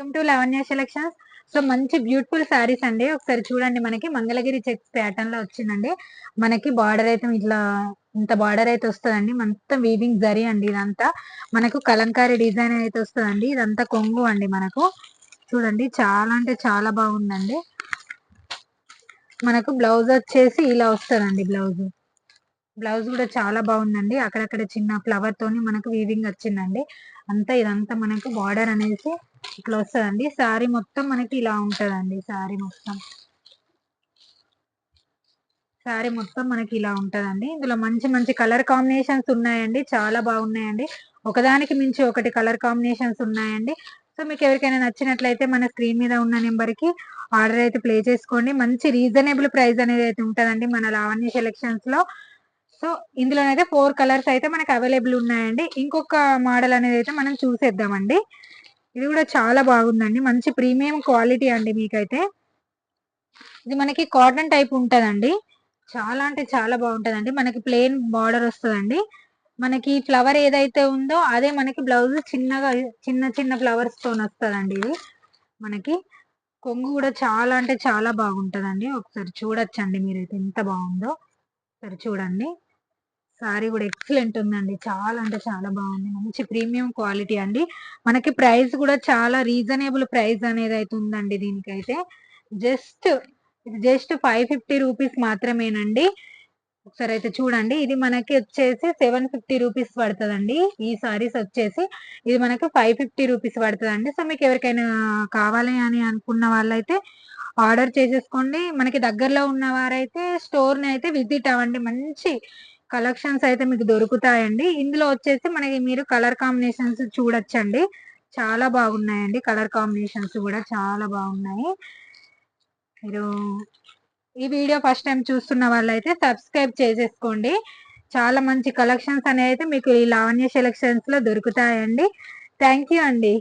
Welcome to Lavanya selections. So మంచి beautiful saris అండి. ఒకసారి చూడండి, మనకి మంగళగిరి చెక్స్ ప్యాటర్న్ లో వచ్చిందండి. మనకి బార్డర్ అయితే ఇట్లా ఇంత బార్డర్ అయితే వస్తుందండి. మొత్తం వీవింగ్ జరీ అండి. ఇదంతా మనకు కలంకారీ డిజైన్ అయితే వస్తుందండి. ఇదంతా కొంగు అండి. మనకు చూడండి, చాలా అంటే చాలా బాగుందండి. మనకు బ్లౌజ్ వచ్చేసి ఇలా వస్తుందండి. బ్లౌజ్ కూడా చాలా బాగుందండి. అక్కడక్కడ చిన్న ఫ్లవర్ తోని మనకు వీవింగ్ వచ్చిందండి. ఇదంతా మనకు బార్డర్ అనేసి ఇట్లా వస్తుందండి. శారీ మొత్తం మనకి ఇలా ఉంటదండి. శారీ మొత్తం మనకి ఇలా ఉంటదండి. ఇందులో మంచి మంచి కలర్ కాంబినేషన్స్ ఉన్నాయండి. చాలా బాగున్నాయండి. ఒకదానికి మించి ఒకటి కలర్ కాంబినేషన్స్ ఉన్నాయండి. సో మీకు ఎవరికైనా నచ్చినట్లయితే మన స్క్రీన్ మీద ఉన్న నెంబర్ కి ఆర్డర్ అయితే ప్లే చేసుకోండి. మంచి రీజనబుల్ ప్రైస్ అనేది అయితే ఉంటదండి మన లావణ్య సెలక్షన్స్ లో. సో ఇందులోనైతే 4 కలర్స్ అయితే మనకి అవైలబుల్ ఉన్నాయండి. ఇంకొక మోడల్ అనేది అయితే మనం చూసేద్దామండి. ఇది కూడా చాలా బాగుందండి. మంచి ప్రీమియం క్వాలిటీ అండి. మీకైతే ఇది మనకి కాటన్ టైప్ ఉంటదండి. చాలా అంటే చాలా బాగుంటదండి. మనకి ప్లెయిన్ బార్డర్ వస్తుందండి. మనకి ఫ్లవర్ ఏదైతే ఉందో అదే మనకి బ్లౌజ్ చిన్నగా చిన్న చిన్న ఫ్లవర్స్ తో వస్తుందండి. ఇది మనకి కొంగు కూడా చాలా అంటే చాలా బాగుంటదండి. ఒకసారి చూడొచ్చండి మీరైతే ఎంత బాగుందో. ఒకసారి చూడండి, సారీ కూడా ఎక్సలెంట్ ఉందండి. చాలా అంటే చాలా బాగుంది. మంచి ప్రీమియం క్వాలిటీ అండి. మనకి ప్రైస్ కూడా చాలా రీజనబుల్ ప్రైస్ అనేది అయితే ఉందండి. దీనికైతే జస్ట్ జస్ట్ 550 రూపీస్ మాత్రమేనండి. ఒకసారి అయితే చూడండి, ఇది మనకి వచ్చేసి 750 రూపీస్ పడుతుందండి. ఈ సారీస్ వచ్చేసి ఇది మనకి 550 రూపీస్ పడుతుందండి. సో మీకు ఎవరికైనా కావాలి అని అనుకున్న వాళ్ళైతే ఆర్డర్ చేసేసుకోండి. మనకి దగ్గరలో ఉన్న వారైతే స్టోర్ ని అయితే విజిట్ అవ్వండి. మంచి కలెక్షన్స్ అయితే మీకు దొరుకుతాయండి. ఇందులో వచ్చేసి మనకి మీరు కలర్ కాంబినేషన్స్ చూడొచ్చండి. చాలా బాగున్నాయండి. కలర్ కాంబినేషన్స్ కూడా చాలా బాగున్నాయి. మీరు ఈ వీడియో ఫస్ట్ టైం చూస్తున్న వాళ్ళైతే సబ్స్క్రైబ్ చేసేసుకోండి. చాలా మంచి కలెక్షన్స్ అనేవి అయితే మీకు ఈ లావణ్య సెలక్షన్స్ లో దొరుకుతాయండి. థ్యాంక్ యూ అండి.